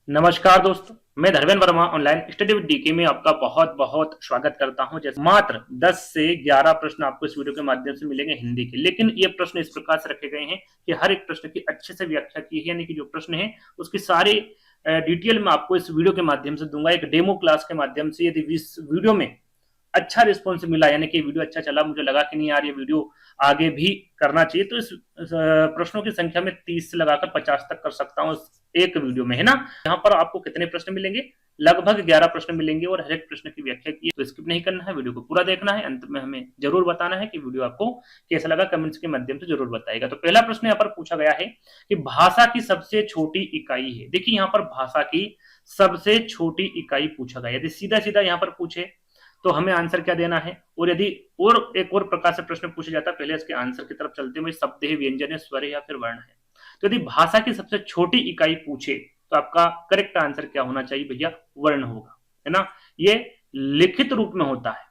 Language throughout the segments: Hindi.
नमस्कार दोस्तों, मैं Dharmendra Verma online study with DK में आपका बहुत बहुत स्वागत करता हूं। जैसे मात्र 10 से 11 प्रश्न आपको इस वीडियो के माध्यम से मिलेंगे हिंदी के, लेकिन ये प्रश्न इस प्रकार से रखे गए हैं कि हर एक प्रश्न की अच्छे से व्याख्या की है, यानी कि जो प्रश्न है उसकी सारी डिटेल में आपको इस वीडियो के माध्यम से दूंगा, एक डेमो क्लास के माध्यम से। यदि इस वीडियो में अच्छा रिस्पॉन्स मिला, यानी कि वीडियो अच्छा चला, मुझे लगा कि नहीं यार ये वीडियो आगे भी करना चाहिए, तो इस प्रश्नों की संख्या में 30 से लगाकर 50 तक कर सकता हूँ एक वीडियो में, है ना। यहाँ पर आपको कितने प्रश्न मिलेंगे? लगभग 11 प्रश्न मिलेंगे और हर एक प्रश्न की व्याख्या की है, तो स्किप नहीं करना है, वीडियो को पूरा देखना है। अंत में हमें जरूर बताना है कि वीडियो आपको कैसा लगा, कमेंट्स के माध्यम से जरूर बताएगा। तो पहला प्रश्न यहाँ पर पूछा गया है कि भाषा की सबसे छोटी इकाई है। देखिए यहाँ पर भाषा की सबसे छोटी इकाई पूछा गया। यदि सीधा सीधा यहाँ पर पूछे तो हमें आंसर क्या देना है, और यदि और एक और प्रकार से प्रश्न पूछा जाता है, पहले इसके आंसर की तरफ चलते हुए, शब्द है, व्यंजन है, स्वर है या फिर वर्ण है। तो यदि भाषा की सबसे छोटी इकाई पूछे तो आपका करेक्ट आंसर क्या होना चाहिए भैया? वर्ण होगा, है ना। ये लिखित रूप में होता है।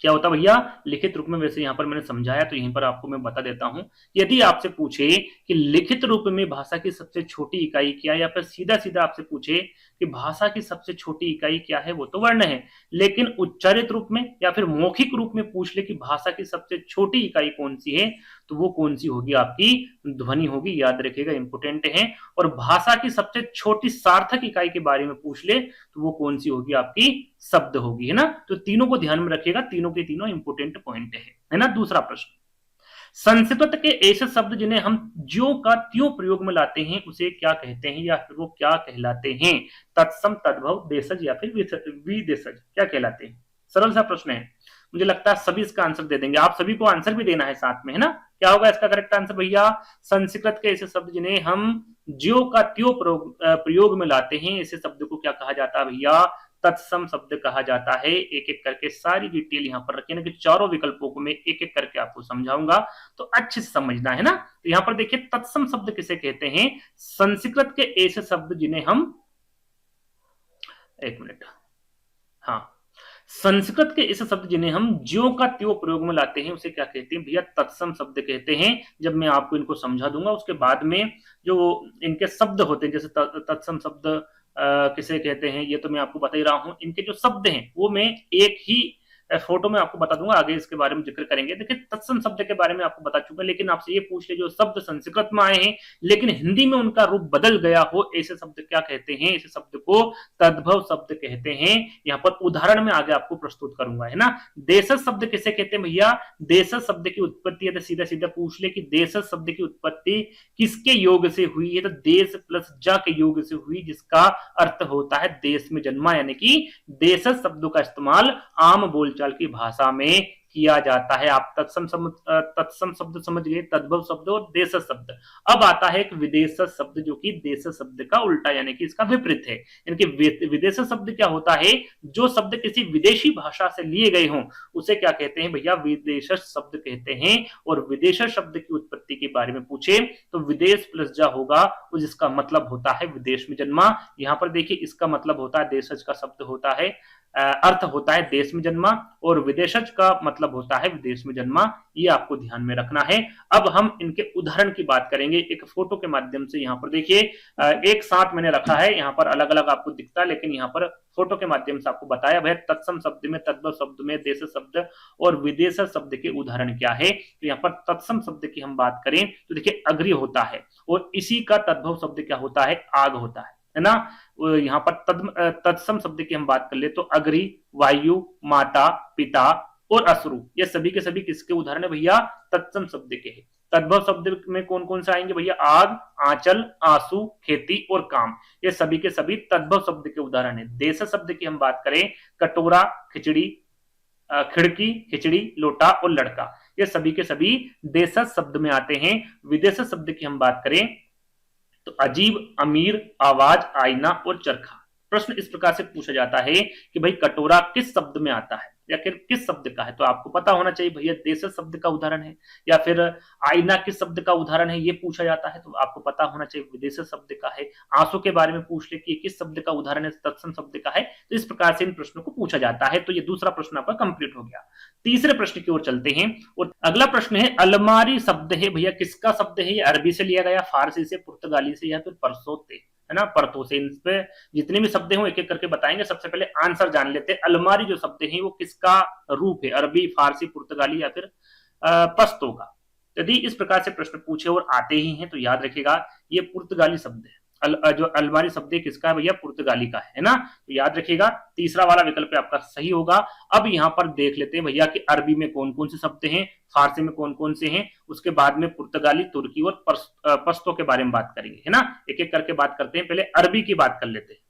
क्या होता है भैया? लिखित रूप में। वैसे यहां पर मैंने समझाया तो यहीं पर आपको मैं बता देता हूं। यदि आपसे पूछे कि लिखित रूप में भाषा की सबसे छोटी इकाई क्या है, या फिर सीधा सीधा आपसे पूछे कि भाषा की सबसे छोटी इकाई क्या है, वो तो वर्ण है। लेकिन उच्चारित रूप में या फिर मौखिक रूप में पूछ ले कि भाषा की सबसे छोटी इकाई कौन सी है, तो वो कौन सी होगी? आपकी ध्वनि होगी, याद रखिएगा, इंपोर्टेंट है। और भाषा की सबसे छोटी सार्थक इकाई के बारे में पूछ ले तो वो कौन सी होगी? आपकी शब्द होगी, है ना। तो तीनों को ध्यान में रखिएगा, तीनों के तीनों इंपोर्टेंट पॉइंट है ना। दूसरा प्रश्न, संस्कृत के ऐसे शब्द जिन्हें हम ज्यों का त्यों प्रयोग में लाते हैं उसे क्या कहते हैं, या फिर वो क्या कहलाते हैं? तत्सम, तद्भव, देशज या फिर विदेशज, क्या कहलाते हैं? सरल सा प्रश्न है, मुझे लगता है सभी इसका आंसर दे देंगे। आप सभी को आंसर भी देना है साथ में, है ना। क्या होगा इसका करेक्ट आंसर भैया? संस्कृत के ऐसे शब्द जिन्हें हम ज्यों का त्यों प्रयोग में लाते हैं, ऐसे शब्द को क्या कहा जाता है भैया? तत्सम शब्द कहा जाता है। एक एक करके सारी डिटेल यहाँ पर रखिए ना, कि चारों विकल्पों को मैं एक एक करके आपको समझाऊंगा, तो अच्छे से समझना है ना। तो यहाँ पर देखिए, तत्सम शब्द किसे कहते हैं? संस्कृत के ऐसे शब्द जिन्हें हम, एक मिनट, हाँ, संस्कृत के ऐसे शब्द जिन्हें हम ज्यों का त्यों प्रयोग में लाते हैं उसे क्या कहते हैं भैया? तत्सम शब्द कहते हैं। जब मैं आपको इनको समझा दूंगा उसके बाद में जो इनके शब्द होते हैं, जैसे तत्सम शब्द किसे कहते हैं ये तो मैं आपको बता ही रहा हूं। इनके जो शब्द हैं वो मैं एक ही फोटो में आपको बता दूंगा, आगे इसके बारे में जिक्र करेंगे। देखिए, तत्सम शब्द के बारे में आपको बता चुका, लेकिन आपसे ये पूछ ले जो शब्द संस्कृत में आए हैं लेकिन हिंदी में उनका रूप बदल गया हो, ऐसे शब्द क्या कहते हैं? ऐसे शब्द को तद्भव शब्द कहते हैं। यहाँ पर उदाहरण में आगे आपको प्रस्तुत करूंगा, है ना। देशज शब्द किसे कहते हैं भैया? देशज शब्द की उत्पत्ति, यदि सीधा सीधा पूछ ले कि देशज शब्द की उत्पत्ति किसके योग से हुई है, तो देश प्लस जा के योग से हुई, जिसका अर्थ होता है देश में जन्मा। यानी कि देशज शब्दों का इस्तेमाल आम बोलचाल की भाषा में किया जाता है। आप तत्सम शब्द समझ गए, तद्भव शब्द और देशज शब्द। अब आता है एक विदेशज शब्द, जो कि देशज शब्द का उल्टा यानी कि इसका विपरीत है। यानी कि विदेशज शब्द क्या होता है? जो शब्द किसी विदेशी भाषा से लिए गए हों उसे क्या कहते हैं भैया? विदेशज शब्द कहते हैं। और विदेशज शब्द की उत्पत्ति के बारे में पूछे तो विदेश प्लस जा होगा, जिसका मतलब होता है विदेश में जन्मा। यहाँ पर देखिए, इसका मतलब होता है, देशज का शब्द होता है, अर्थ होता है देश में जन्मा, और विदेशज का मतलब होता है विदेश में जन्मा। ये आपको ध्यान में रखना है। अब हम इनके उदाहरण की बात करेंगे एक फोटो के माध्यम से। यहाँ पर देखिए, एक साथ मैंने रखा है, यहाँ पर अलग अलग आपको दिखता है, लेकिन यहाँ पर फोटो के माध्यम से आपको बताया भैया तत्सम शब्द में, तद्भव शब्द में, देश शब्द और विदेश शब्द के उदाहरण क्या है। तो यहाँ पर तत्सम शब्द की हम बात करें तो देखिए, अग्रि होता है, और इसी का तद्भव शब्द क्या होता है? आग होता है ना। यहाँ पर तत्सम शब्द की हम बात कर ले तो अग्नि, वायु, माता, पिता और अश्रु, ये सभी के सभी किसके उदाहरण है भैया? तत्सम शब्द के हैं। तद्भव शब्द में कौन कौन से आएंगे भैया? आग, आंचल, आंसू, खेती और काम, ये सभी के सभी तद्भव शब्द के उदाहरण है। देश शब्द की हम बात करें, कटोरा, खिचड़ी, खिड़की, खिचड़ी, लोटा और लड़का, ये सभी के सभी देश शब्द में आते हैं। विदेश शब्द की हम बात करें तो अजीब, अमीर, आवाज, आईना और चरखा। प्रश्न इस प्रकार से पूछा जाता है कि भाई कटोरा किस शब्द में आता है या फिर किस शब्द का है, तो आपको पता होना चाहिए भैया देश शब्द का उदाहरण है, या फिर आईना किस शब्द का उदाहरण है, ये पूछा जाता है तो आपको पता होना चाहिए विदेश शब्द का है। आंसू के बारे में पूछ ले कि किस शब्द का उदाहरण है, तत्सम शब्द का है। तो इस प्रकार से इन प्रश्नों को पूछा जाता है। तो ये दूसरा प्रश्न आपका कंप्लीट हो गया। तीसरे प्रश्न की ओर चलते हैं, और अगला प्रश्न है अलमारी शब्द है भैया किसका शब्द है? ये अरबी से लिया गया, फारसी से, पुर्तगाली से या फिर परसों से? है ना, परतों से। इन पे जितने भी शब्द हैं वो एक एक करके बताएंगे। सबसे पहले आंसर जान लेते हैं। अलमारी जो शब्द है वो किसका रूप है? अरबी, फारसी, पुर्तगाली या फिर पश्तो का? यदि इस प्रकार से प्रश्न पूछे और आते ही हैं तो याद रखिएगा ये पुर्तगाली शब्द है। जो अलमारी शब्द है किसका है भैया? पुर्तगाली का है ना, तो याद रखिएगा तीसरा वाला विकल्प आपका सही होगा। अब यहाँ पर देख लेते हैं भैया कि अरबी में कौन कौन से शब्द हैं, फारसी में कौन कौन से हैं, उसके बाद में पुर्तगाली, तुर्की और पश्तो के बारे में बात करेंगे, है ना। एक एक करके बात करते हैं। पहले अरबी की बात कर लेते हैं।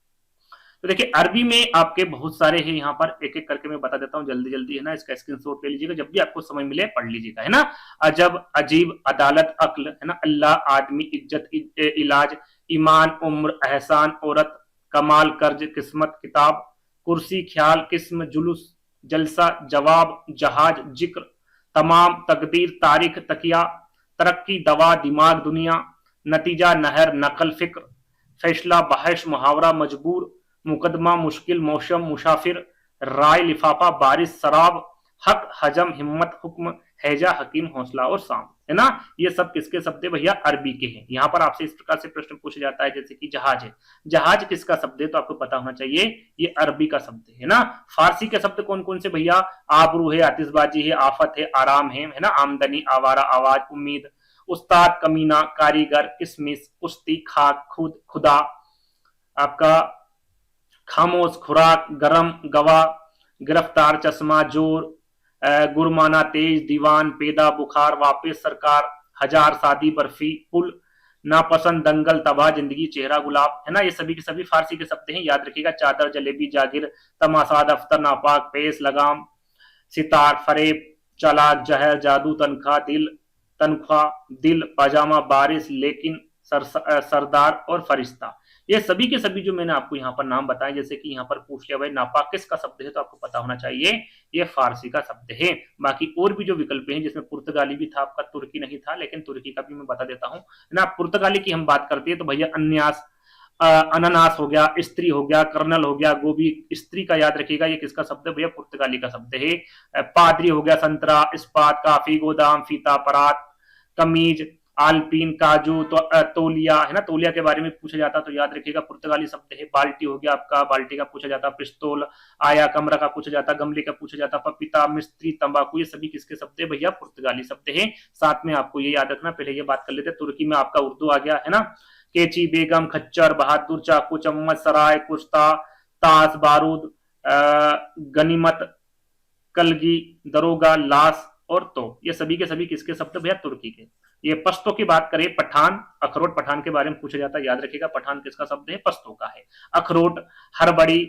तो देखिए अरबी में आपके बहुत सारे हैं, यहाँ पर एक एक करके मैं बता देता हूँ जल्दी जल्दी, है ना। इसका स्क्रीनशॉट ले लीजिएगा, जब भी आपको समय मिले पढ़ लीजिएगा, है ना। अजब, अजीब, अदालत, अक्ल, है ना, अल्लाह, आदमी, इज्जत, इलाज, ईमान, उम्र, एहसान, औरत, कमाल, कर्ज, किस्मत, किताब, कुर्सी, ख्याल, किस्म, जुलूस, जलसा, जवाब, जहाज, जिक्र, तमाम, तकदीर, तारीख, तकिया, तरक्की, दवा, दिमाग, दुनिया, नतीजा, नहर, नकल, फिक्र, फैसला, बहस, मुहावरा, मजबूर, मुकदमा, मुश्किल, मौसम, मुसाफिर, राय, लिफाफा, बारिश, शराब, हक, हजम, हिम्मत, हुक्म, हैजा, हकीम, हौसला और शाम, है ना। ये सब किसके शब्द है भैया? अरबी के हैं। यहाँ पर आपसे इस प्रकार से प्रश्न पूछा जाता है जैसे कि जहाज है, जहाज किसका शब्द है? तो आपको पता होना चाहिए ये अरबी का शब्द है ना। फारसी के शब्द कौन कौन से भैया? आबरू है, आतिशबाजी है, आफत है, आराम है ना, आमदनी, आवारा, आवाज, उम्मीद, उस्ताद, कमीना, कारीगर, किसमिस, कुश्ती, खाक, खुद, खुदा, आपका खामोश, खुराक, गरम, गवा, गिरफ्तार, चश्मा, जोर, गुरमाना, तेज, दीवान, पेदा, बुखार, वापिस, सरकार, हजार, शादी, बर्फी, पुल, नापसंद, दंगल, तबाह, जिंदगी, चेहरा, गुलाब, है ना। ये सभी के सभी फारसी के शब्द हैं, याद रखिएगा। चादर, जलेबी, जागिर, तमाशा, दफ्तर, नापाक, पेश, लगाम, सितार, फरेब, चालाक, जहर, जादू, तनख्वाह, दिल, पाजामा, बारिश, लेकिन, सरदार और फरिश्ता। ये सभी के सभी जो मैंने आपको यहाँ पर नाम बताए, जैसे कि यहाँ पर पूछ लिया भाई नापाक किसका शब्द है, तो आपको पता होना चाहिए ये फारसी का शब्द है। बाकी और भी जो विकल्प हैं जिसमें पुर्तगाली भी था आपका, तुर्की नहीं था, लेकिन तुर्की का भी मैं बता देता हूँ, है ना। पुर्तगाली की हम बात करते हैं तो भैया अन्यास, अनानास हो गया, स्त्री हो गया, कर्नल हो गया, गोभी। स्त्री का याद रखिएगा ये किसका शब्द है भैया? पुर्तगाली का शब्द है। पादरी हो गया, संतरा, इस्पात, काफी, गोदाम, फीता, परात, कमीज, आलपीन, काजू, तो तोलिया, है ना। तोलिया के बारे में पूछा जाता तो याद रखिएगा पुर्तगाली शब्द है। बाल्टी हो गया आपका, बाल्टी का पूछा जाता। पिस्तौल, आया, कमरा का पूछा जाता, गमले का पूछा जाता। पपीता, मिस्त्री, तंबाकू, ये सभी किसके शब्द है भैया? पुर्तगाली शब्द है। साथ में आपको ये याद रखना, पहले ये बात कर लेते हैं, तुर्की में आपका उर्दू आ गया, है ना। केची, बेगम, खच्चर, बहादुर, चाकू, चम्मच, सराय, कुश्ता, ताश, बारूद, गनीमत, कलगी, दरोगा, लाश और तो, ये सभी के सभी किसके शब्द भैया? तुर्की के। ये पश्तो की बात करें, पठान, अखरोट, पठान के बारे में पूछा जाता है, याद रखिएगा पठान किसका शब्द है? पश्तो का है। अखरोट, हरबड़ी,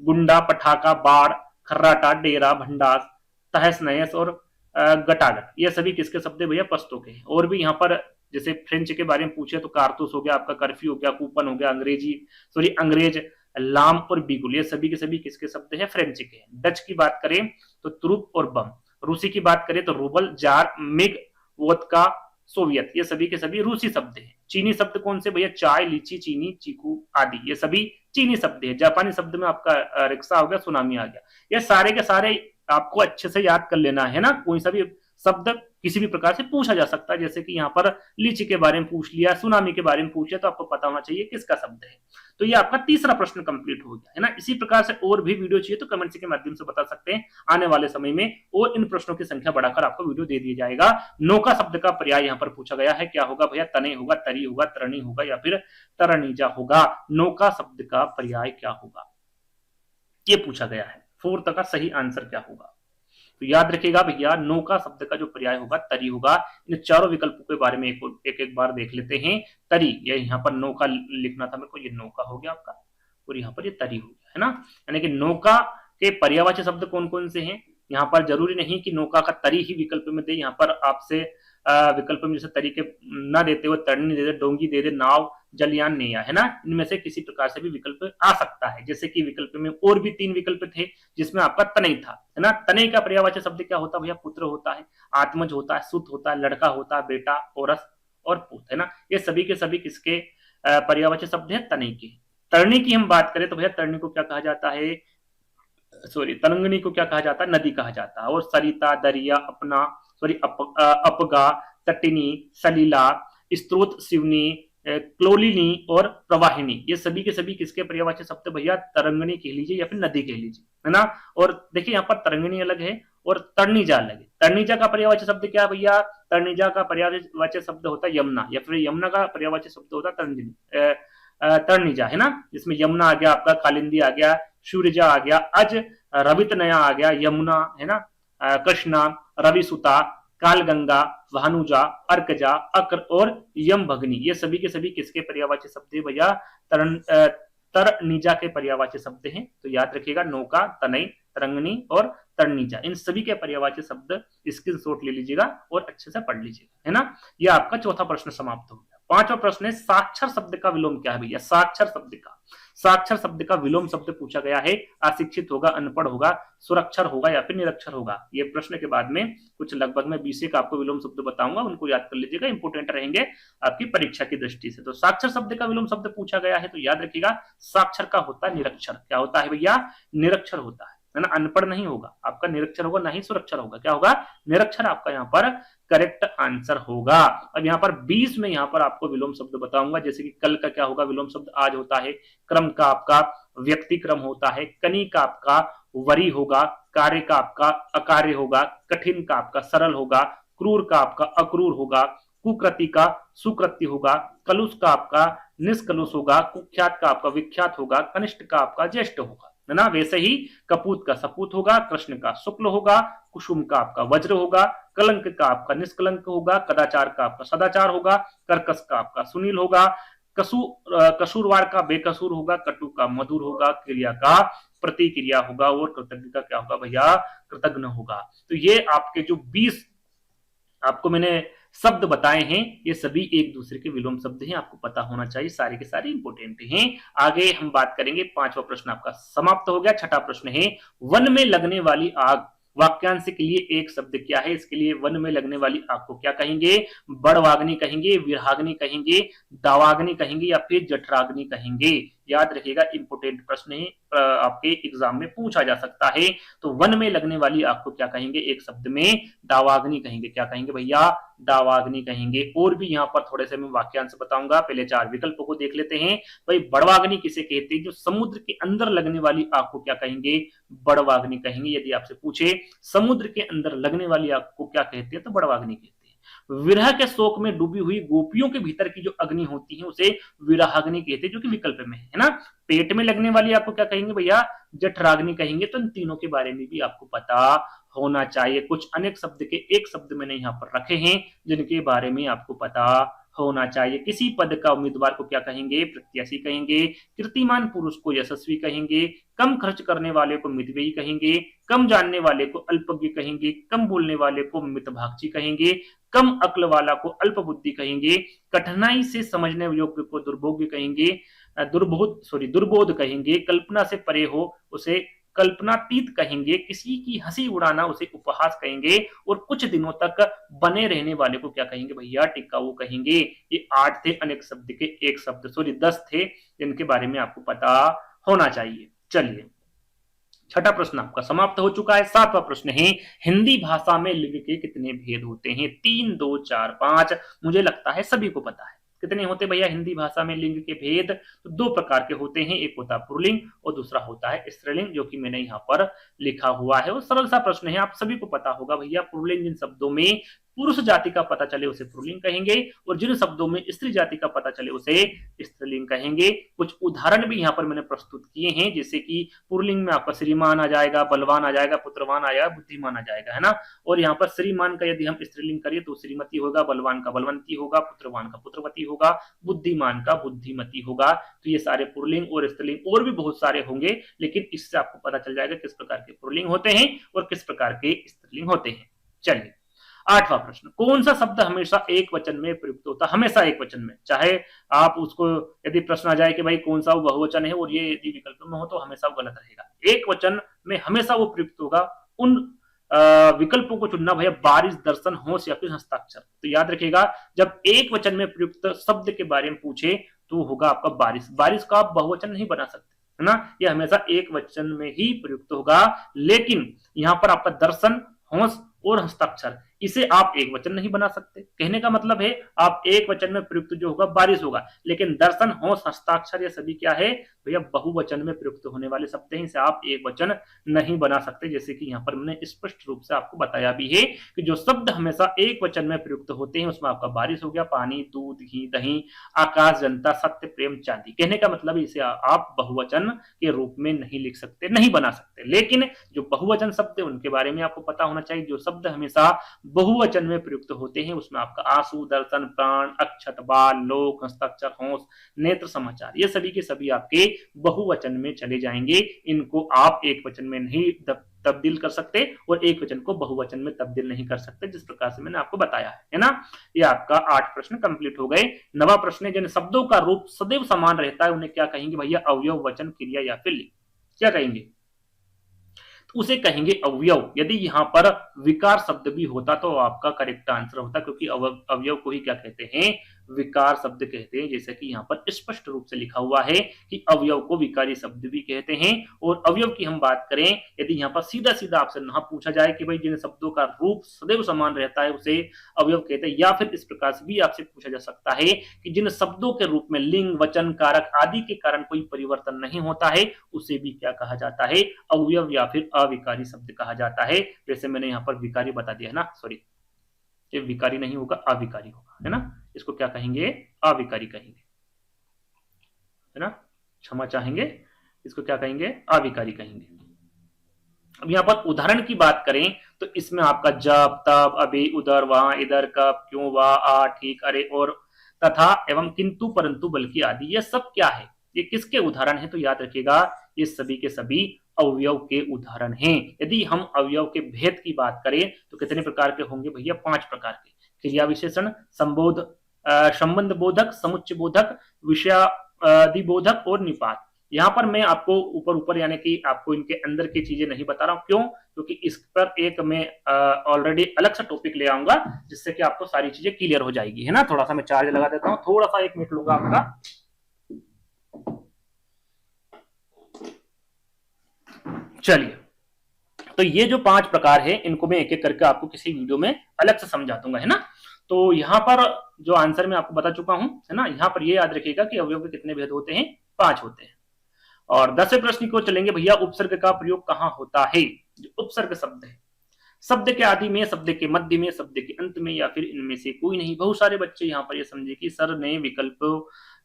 गुंडा, पठाका, बाढ़, खर्राटा, डेरा, भंडास, तहस नहस और गटागट, ये सभी किसके शब्द है भैया? पश्तो के। और भी यहाँ पर जैसे फ्रेंच के बारे में पूछे तो कारतूस हो गया आपका, कर्फ्यू हो गया, कूपन हो गया, अंग्रेज, लाम और बिगुल, ये सभी के सभी किसके शब्द है? फ्रेंच के। डच की बात करें तो त्रुप और बम। रूसी की बात करें तो rouble, jar, MiG, vodka, Soviet, ये सभी के सभी रूसी शब्द हैं। चीनी शब्द कौन से भैया? चाय, लीची, चीनी, चीकू आदि, ये सभी चीनी शब्द है। जापानी शब्द में आपका रिक्शा हो गया, सुनामी आ गया। ये सारे के सारे आपको अच्छे से याद कर लेना है ना। कोई सा भी शब्द किसी भी प्रकार से पूछा जा सकता है, जैसे कि यहाँ पर लीची के बारे में पूछ लिया, सुनामी के बारे में पूछ लिया, तो आपको पता होना चाहिए किसका शब्द है। तो ये आपका तीसरा प्रश्न कंप्लीट हो गया, है ना। इसी प्रकार से और भी वीडियो चाहिए तो कमेंट के माध्यम से बता सकते हैं। आने वाले समय में और इन प्रश्नों की संख्या बढ़ाकर आपको वीडियो दे दिया जाएगा। नौका शब्द का पर्याय यहाँ पर पूछा गया है, क्या होगा भैया? तने होगा, तरी होगा, तरणी होगा या फिर तरणीजा होगा। नौका शब्द का पर्याय क्या होगा ये पूछा गया है। 4 का सही आंसर क्या होगा? तो याद रखिएगा भैया नौका शब्द का जो पर्याय होगा तरी होगा। इन चारों विकल्पों के बारे में एक बार देख लेते हैं। तरी, ये यहाँ पर नौका लिखना था मेरे को, ये नौका हो गया आपका, और यहाँ पर ये तरी हो गया, है ना। यानी कि नौका के पर्यायवाची शब्द कौन कौन से हैं? यहाँ पर जरूरी नहीं कि नौका का तरी ही विकल्प में दे, यहाँ पर आपसे विकल्प में जैसे तरीके न देते हुए तरनी दे दे, डोंगी दे दे, नाव, जलयान, नैया, है ना। इनमें से किसी प्रकार से भी विकल्प आ सकता है। जैसे कि विकल्प में और भी 3 विकल्प थे जिसमें आपका तनय था, है ना। तनय का पर्यायवाची शब्द क्या होता है भैया? पुत्र होता है, आत्मज होता है, सुत होता है, लड़का होता है, बेटा, औरस और पुत, है ना। ये सभी के सभी किसके पर्यायवाची शब्द है? तनय के। तरणी की हम बात करें तो भैया तरणी को क्या कहा जाता है? सॉरी, तरंगणी को क्या कहा जाता है? नदी कहा जाता है। और सरिता, दरिया, अपना, सॉरी अपगा, तटिनी, सलीला, स्त्रोत, शिवनी, क्लोलिनी और प्रवाहिनी, ये सभी के सभी किसके पर्यायवाची शब्द भैया? तरंगिणी कह लीजिए या फिर नदी कह लीजिए, है ना। और देखिए यहाँ पर तरंगिणी अलग है और तरणिजा अलग है। तरणिजा का पर्यायवाची शब्द क्या है भैया? तरणिजा का पर्यायवाची शब्द होता है यमुना, या फिर यमुना का पर्यायवाची शब्द होता है तरणिजा, है ना। जिसमें यमुना आ गया आपका, कालिंदी आ गया, सूर्यजा आ गया, अज रवित नया आ गया, यमुना, है ना, कृष्णा, रविसुता, कालगंगा, भानुजा, अर्कजा, अक्र और यम भगनी, ये सभी के सभी किसके पर्यायवाची शब्द है भैया? तरनिजा के पर्यायवाची शब्द हैं। तो याद रखिएगा, नौका, तनई, तरंगनी और तरणिजा, इन सभी के पर्यायवाची शब्द स्क्रीनशॉट ले लीजिएगा और अच्छे से पढ़ लीजिएगा, है ना। यह आपका चौथा प्रश्न समाप्त हो गया। पांचवा प्रश्न है, साक्षर शब्द का विलोम क्या है भैया? साक्षर शब्द का विलोम शब्द पूछा गया है। अशिक्षित होगा, अनपढ़ होगा, सुरक्षर होगा या फिर निरक्षर होगा। ये प्रश्न के बाद में कुछ लगभग मैं 20 का आपको विलोम शब्द बताऊंगा, उनको याद कर लीजिएगा, इंपोर्टेंट रहेंगे आपकी परीक्षा की दृष्टि से। तो साक्षर शब्द का विलोम शब्द पूछा गया है, तो याद रखिएगा, साक्षर का होता है निरक्षर। क्या होता है भैया? निरक्षर होता है ना। अनपढ़ नहीं होगा आपका, निरक्षर होगा, ना ही सुरक्षर होगा। क्या होगा? निरक्षर आपका यहाँ पर करेक्ट आंसर होगा। अब यहाँ पर 20 में यहाँ पर आपको विलोम शब्द बताऊंगा, जैसे कि कल का क्या होगा विलोम शब्द? आज होता है। क्रम का आपका व्यक्ति क्रम होता है। कनी का आपका वरी होगा। कार्य का आपका अकार्य होगा। कठिन का आपका सरल होगा। क्रूर का आपका अक्रूर होगा। कुकृति का सुकृति होगा। कलुष का आपका निष्कलुष होगा। कुख्यात का आपका विख्यात होगा। कनिष्ठ का आपका ज्येष्ठ होगा, है ना। वैसे ही कपूत का सपूत होगा। कृष्ण का शुक्ल होगा। कुसुम का आपका वज्र होगा। कलंक का आपका निष्कलंक होगा। कदाचार का आपका सदाचार होगा। कर्कश का आपका सुनील होगा। कसूरवार का बेकसूर होगा। कटु का मधुर होगा। क्रिया का प्रतिक्रिया होगा और कृतज्ञ का क्या होगा भैया? कृतज्ञ होगा। तो ये आपके जो 20 आपको मैंने शब्द बताए हैं, ये सभी एक दूसरे के विलोम शब्द हैं, आपको पता होना चाहिए, सारे के सारे इंपोर्टेंट हैं। आगे हम बात करेंगे। पांचवा प्रश्न आपका समाप्त हो गया। छठा प्रश्न है, वन में लगने वाली आग, वाक्यांश के लिए एक शब्द क्या है? इसके लिए वन में लगने वाली आग को क्या कहेंगे? बड़वाग्नि कहेंगे, विरहाग्नि कहेंगे, दावाग्नि कहेंगे या फिर जठराग्नि कहेंगे? याद रखिएगा, इंपोर्टेंट प्रश्न है, आपके एग्जाम में पूछा जा सकता है। तो वन में लगने वाली आग को क्या कहेंगे? एक शब्द में दावाग्नि कहेंगे। क्या कहेंगे भैया? दावाग्नि कहेंगे। और भी यहाँ पर थोड़े से मैं वाक्यांश बताऊंगा, पहले 4 विकल्पों को देख लेते हैं। भाई बड़वाग्नि किसे कहते हैं? जो समुद्र के अंदर लगने वाली आग को क्या कहेंगे? बड़वाग्नि कहेंगे। यदि आपसे पूछे समुद्र के अंदर लगने वाली आग को क्या कहते हैं, तो बड़वाग्नि कहते हैं। विरह के शोक में डूबी हुई गोपियों के भीतर की जो अग्नि होती है उसे विरहाग्नि कहते हैं, जो कि विकल्प में है ना। पेट में लगने वाली आपको क्या कहेंगे भैया? जठराग्नि कहेंगे। तो इन तीनों के बारे में भी आपको पता होना चाहिए। कुछ अनेक शब्द के एक शब्द मैंने यहाँ पर रखे हैं जिनके बारे में आपको पता होना चाहिए। किसी पद का उम्मीदवार को क्या कहेंगे? प्रत्याशी कहेंगे। कीर्तिमान पुरुष को यशस्वी कहेंगे। कम खर्च करने वाले को मितव्ययी कहेंगे। कम जानने वाले को अल्पज्ञ कहेंगे। कम बोलने वाले को मितभाक्षी कहेंगे। कम अक्ल वाला को अल्प बुद्धि कहेंगे। कठिनाई से समझने योग्य को दुर्भोग्य कहेंगे, दुर्बोध कहेंगे। कल्पना से परे हो उसे कल्पनातीत कहेंगे। किसी की हंसी उड़ाना उसे उपहास कहेंगे। और कुछ दिनों तक बने रहने वाले को क्या कहेंगे भैया? टिकाऊ कहेंगे। ये 8 थे अनेक शब्द के एक शब्द, 10 थे जिनके बारे में आपको पता होना चाहिए। चलिए, छठा प्रश्न आपका समाप्त हो चुका है। 7वां प्रश्न है, हिंदी भाषा में लिंग के कितने भेद होते हैं? 3, 2, 4, 5। मुझे लगता है सभी को पता है। कितने होते भैया हिंदी भाषा में लिंग के भेद? तो 2 प्रकार के होते हैं, एक होता है पुल्लिंग और दूसरा होता है स्त्रीलिंग, जो कि मैंने यहाँ पर लिखा हुआ है। और सरल सा प्रश्न है, आप सभी को पता होगा भैया। पुल्लिंग जिन शब्दों में पुरुष जाति का पता चले उसे पुल्लिंग कहेंगे, और जिन शब्दों में स्त्री जाति का पता चले उसे स्त्रीलिंग कहेंगे। कुछ उदाहरण भी यहाँ पर मैंने प्रस्तुत किए हैं, जैसे कि पुल्लिंग में आपका श्रीमान आ जाएगा, बलवान आ जाएगा, पुत्रवान आ जाएगा, बुद्धिमान आ जाएगा, है ना। और यहाँ पर श्रीमान का यदि हम स्त्रीलिंग करें तो श्रीमती होगा, बलवान का बलवंती होगा, पुत्रवान का पुत्रवती होगा, बुद्धिमान का बुद्धिमती होगा। तो ये सारे पुल्लिंग और स्त्रीलिंग और भी बहुत सारे होंगे, लेकिन इससे आपको पता चल जाएगा किस प्रकार के पुल्लिंग होते हैं और किस प्रकार के स्त्रीलिंग होते हैं। चलिए, 8वां प्रश्न, कौन सा शब्द हमेशा एक वचन में प्रयुक्त होता है? हमेशा एक वचन में, चाहे आप उसको यदि प्रश्न आ जाए कि भाई कौन सा वो बहुवचन है और ये यदि विकल्प में हो तो हमेशा वो गलत रहेगा। एक वचन में हमेशा वो प्रयुक्त होगा। उन विकल्पों को चुनना भैया, बारिश, दर्शन, होश या फिर हस्ताक्षर। तो याद रखिएगा, जब एक वचन में प्रयुक्त शब्द के बारे में पूछे तो होगा आपका बारिश। बारिश का आप बहुवचन नहीं बना सकते, है ना। यह हमेशा एक वचन में ही प्रयुक्त होगा। लेकिन यहाँ पर आपका दर्शन, होश और हस्ताक्षर, इसे आप एक वचन नहीं बना सकते। कहने का मतलब है आप एक वचन में प्रयुक्त जो होगा बारिश होगा, लेकिन दर्शन, होश, हस्ताक्षर ये सभी क्या है भैया बहुवचन में प्रयुक्त होने वाले शब्द हैं, इसे आप एक वचन नहीं बना सकते। जैसे कि यहाँ पर मैंने स्पष्ट रूप से आपको बताया भी है कि जो शब्द हमेशा एक वचन में प्रयुक्त होते हैं उसमें आपका बारिश हो गया, पानी, दूध, घी, दही, आकाश, जनता, सत्य, प्रेम, चांदी। कहने का मतलब इसे आप बहुवचन के रूप में नहीं लिख सकते, नहीं बना सकते। लेकिन जो बहुवचन शब्द है उनके बारे में आपको पता होना चाहिए। जो शब्द हमेशा बहुवचन में प्रयुक्त होते हैं उसमें आपका आंसू, दर्शन, प्राण, अक्षत, बाल, लोक, हस्ताक्षर, होश, नेत्र, समाचार ये सभी के सभी आपके बहुवचन में चले जाएंगे। इनको आप एक वचन में नहीं तब्दील कर सकते और एक वचन को बहुवचन में तब्दील नहीं कर सकते, जिस प्रकार से मैंने आपको बताया है ना। ये आपका 8 प्रश्न कंप्लीट हो गए। 9वां प्रश्न है, जिन शब्दों का रूप सदैव समान रहता है उन्हें क्या कहेंगे भैया? अवयव, वचन, क्रिया या फिर लिंग। क्या कहेंगे? उसे कहेंगे अवयव। यदि यहाँ पर विकार शब्द भी होता तो आपका करेक्ट आंसर होता, क्योंकि अवयव को ही क्या कहते हैं? विकार शब्द कहते हैं। जैसे कि यहाँ पर स्पष्ट रूप से लिखा हुआ है कि अवयव को विकारी शब्द भी कहते हैं। और अवयव की हम बात करें, यदि यहाँ पर सीधा सीधा आपसे ना पूछा जाए कि भाई जिन शब्दों का रूप सदैव समान रहता है उसे अवयव कहते हैं, या फिर इस प्रकार से भी आपसे पूछा जा सकता है कि जिन शब्दों के रूप में लिंग, वचन, कारक आदि के कारण कोई परिवर्तन नहीं होता है उसे भी क्या कहा जाता है? अवयव या फिर अविकारी शब्द कहा जाता है। जैसे मैंने यहाँ पर विकारी बता दिया है ना, सॉरी ये विकारी नहीं होगा, अविकारी होगा, है ना। इसको क्या कहेंगे? अविकारी कहेंगे, है ना। क्षमा चाहेंगे, इसको क्या कहेंगे? अविकारी कहेंगे। अब यहाँ पर उदाहरण की बात करें तो इसमें आपका जब, तब, अभी, उधर, वहां, इधर, कब, क्यों, वाह, आ, ठीक, अरे, और, तथा, एवं, किंतु, परंतु, बल्कि आदि, ये सब क्या है? ये किसके उदाहरण है? तो याद रखिएगा ये सभी के सभी अवयव के उदाहरण हैं। यदि हम अवयव के भेद की बात करें तो कितने प्रकार के होंगे भैया? 5 प्रकार के। क्रिया विशेषण, संबोध, संबंध बोधक, समुच्चय बोधक, विषयादिबोधक और निपात। यहाँ पर मैं आपको ऊपर यानी कि आपको इनके अंदर की चीजें नहीं बता रहा हूं। क्यों? क्योंकि इस पर एक मैं ऑलरेडी अलग सा टॉपिक ले आऊंगा जिससे कि आपको सारी चीजें क्लियर हो जाएगी, है ना। थोड़ा सा मैं चार्ज लगा देता हूँ, थोड़ा सा 1 मिनट लूंगा आपका। चलिए, तो ये जो 5 प्रकार है इनको मैं एक एक करके आपको किसी वीडियो में अलग से समझा दूंगा, है ना। तो यहाँ पर जो आंसर मैं आपको बता चुका हूं, है ना। यहाँ पर ये याद रखिएगा कि अवयव के कितने भेद होते हैं? 5 होते हैं। और 10वें प्रश्न को चलेंगे भैया, उपसर्ग का प्रयोग कहाँ होता है? जो उपसर्ग शब्द है, शब्द के आदि में, शब्द के मध्य में, शब्द के अंत में, या फिर इनमें से कोई नहीं। बहुत सारे बच्चे यहाँ पर ये समझे कि सर ने विकल्प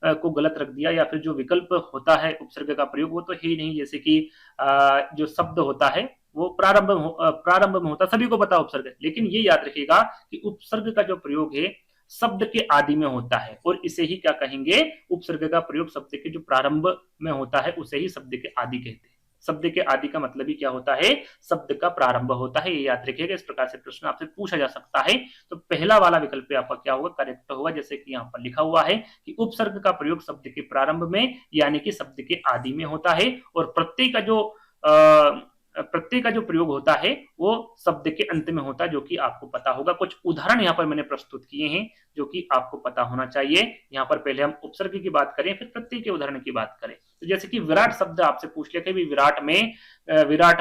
को गलत रख दिया, या फिर जो विकल्प होता है उपसर्ग का प्रयोग वो तो है ही नहीं। जैसे कि जो शब्द होता है वो प्रारंभ में होता, सभी को पता उपसर्ग, लेकिन ये याद रखिएगा कि उपसर्ग का जो प्रयोग है शब्द के आदि में होता है, और इसे ही क्या कहेंगे? उपसर्ग का प्रयोग शब्द के जो प्रारंभ में होता है उसे ही शब्द के आदि कहते हैं। शब्द के आदि का मतलब ही क्या होता है? शब्द का प्रारंभ होता है। ये याद रखिएगा, इस प्रकार से प्रश्न आपसे पूछा जा सकता है। तो पहला वाला विकल्प आपका क्या होगा? करेक्ट होगा। जैसे कि यहाँ पर लिखा हुआ है कि उपसर्ग का प्रयोग शब्द के प्रारंभ में यानी कि शब्द के आदि में होता है, और प्रत्यय का जो प्रयोग होता है वो शब्द के अंत में होता है, जो कि आपको पता होगा। कुछ उदाहरण यहाँ पर मैंने प्रस्तुत किए हैं जो कि आपको पता होना चाहिए। यहाँ पर पहले हम उपसर्ग की बात करें, फिर प्रत्यय के उदाहरण की बात करें। तो जैसे कि विराट शब्द आपसे पूछ लिया कि विराट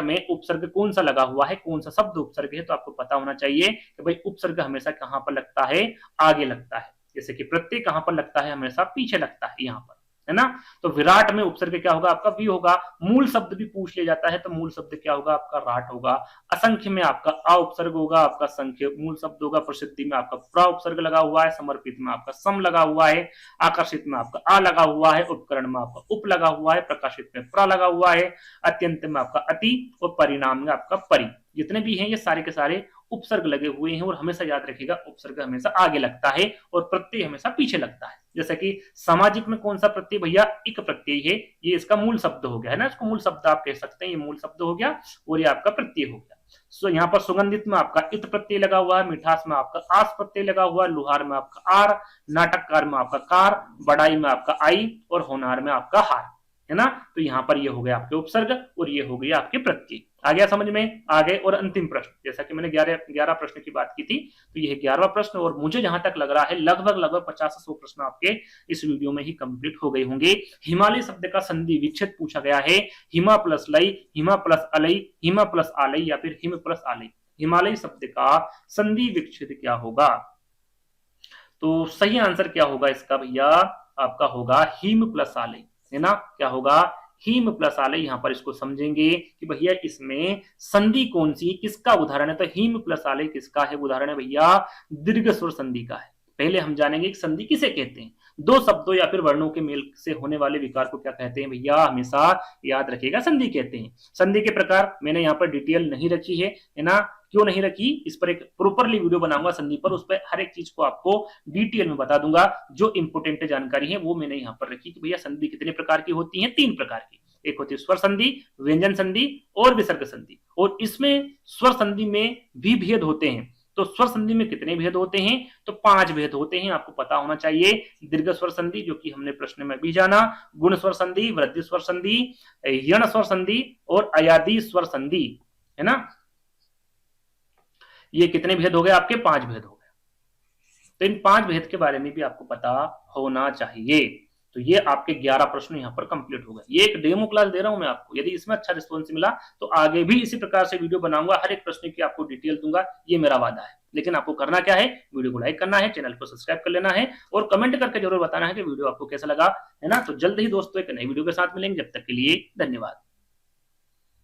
में उपसर्ग कौन सा लगा हुआ है, कौन सा शब्द उपसर्ग है, तो आपको पता होना चाहिए कि भाई उपसर्ग हमेशा कहाँ पर लगता है? आगे लगता है। जैसे कि प्रत्यय कहाँ पर लगता है? हमेशा पीछे लगता है, यहाँ पर, है ना। तो विराट में उपसर्ग क्या होगा? आपका वी होगा। मूल शब्द भी पूछ लिया जाता है तो मूल शब्द क्या होगा? आपका राट होगा। असंख्य में आपका अ उपसर्ग होगा, आपका संख्य मूल शब्द होगा। प्रसिद्धि में आपका प्र उपसर्ग लगा हुआ है। समर्पित में आपका सम लगा हुआ है। आकर्षित में आपका आ लगा हुआ है। उपकरण में आपका उप लगा हुआ है। प्रकाशित में प्र लगा हुआ है। अत्यंत में आपका अति, और परिणाम में आपका परि। जितने भी हैं ये सारे के सारे उपसर्ग लगे हुए हैं। और हमेशा याद रखिएगा उपसर्ग हमेशा आगे लगता है और प्रत्यय हमेशा पीछे लगता है। जैसे कि सामाजिक में कौन सा प्रत्यय भैया? इक प्रत्यय है। ये इसका मूल शब्द हो गया, है ना। इसको मूल शब्द आप कह सकते हैं, ये मूल शब्द हो गया और ये आपका प्रत्यय हो गया। सो यहाँ पर सुगंधित में आपका इत प्रत्यय लगा हुआ है। मिठास में आपका आस प्रत्यय लगा हुआ है। लुहार में आपका आर। नाटककार में आपका कार। बड़ाई में आपका आई, और होनार में आपका हार, है ना। तो यहाँ पर ये हो गया आपके उपसर्ग और ये हो गया आपके प्रत्यय। आ गया समझ में? आ गए। और अंतिम प्रश्न, जैसा कि मैंने 11 प्रश्न की बात की थी, तो ये 11वां प्रश्न, और मुझे जहां तक लग रहा है लगभग 50 से 100 प्रश्न आपके इस वीडियो में ही कंप्लीट हो गए होंगे। हिमालय शब्द का संधि विच्छेद पूछा गया है। हिमा प्लस लई, हिमा प्लस अलई, हिमा प्लस आलई, या फिर हिम प्लस आलई। हिमालय शब्द का संधि विच्छेद क्या होगा? तो सही आंसर क्या होगा इसका भैया? आपका होगा हिम प्लस आलय, है ना? क्या होगा? हिम प्लस आलय। यहां पर इसको समझेंगे कि भैया इसमें संधि कौन सी, किसका उदाहरण है? तो हिम प्लस आलय किसका है उदाहरण? है भैया दीर्घ स्वर संधि का है। पहले हम जानेंगे कि संधि किसे कहते हैं। दो शब्दों या फिर वर्णों के मेल से होने वाले विकार को क्या कहते हैं भैया? हमेशा याद रखिएगा, संधि कहते हैं। संधि के प्रकार मैंने यहाँ पर डिटेल नहीं रखी है ना? क्यों नहीं रखी? इस पर एक प्रॉपरली वीडियो बनाऊंगा संधि पर, उस पर हर एक चीज को आपको डिटेल में बता दूंगा। जो इंपोर्टेंट जानकारी है वो मैंने यहाँ पर रखी कि भैया संधि कितने प्रकार की होती है? 3 प्रकार की। एक होती है स्वर संधि, व्यंजन संधि और विसर्ग संधि। और इसमें स्वर संधि में भी भेद होते हैं। तो स्वर संधि में कितने भेद होते हैं? तो 5 भेद होते हैं, आपको पता होना चाहिए। दीर्घ स्वर संधि जो कि हमने प्रश्न में भी जाना, गुण स्वर संधि, वृद्धि स्वर संधि, यण स्वर संधि और अयादी स्वर संधि, है ना? ये कितने भेद हो गए आपके? 5 भेद हो गए। तो इन 5 भेद के बारे में भी आपको पता होना चाहिए। तो ये आपके 11 प्रश्न यहाँ पर कंप्लीट हो गए। ये एक डेमो क्लास दे रहा हूं मैं आपको। यदि इसमें अच्छा रिस्पॉन्स मिला तो आगे भी इसी प्रकार से वीडियो बनाऊंगा, हर एक प्रश्न की आपको डिटेल दूंगा, ये मेरा वादा है। लेकिन आपको करना क्या है? वीडियो को लाइक करना है, चैनल को सब्सक्राइब कर लेना है और कमेंट करके जरूर बताना है कि वीडियो आपको कैसा लगा, है ना? तो जल्द ही दोस्तों एक नई वीडियो के साथ मिलेंगे। जब तक के लिए धन्यवाद।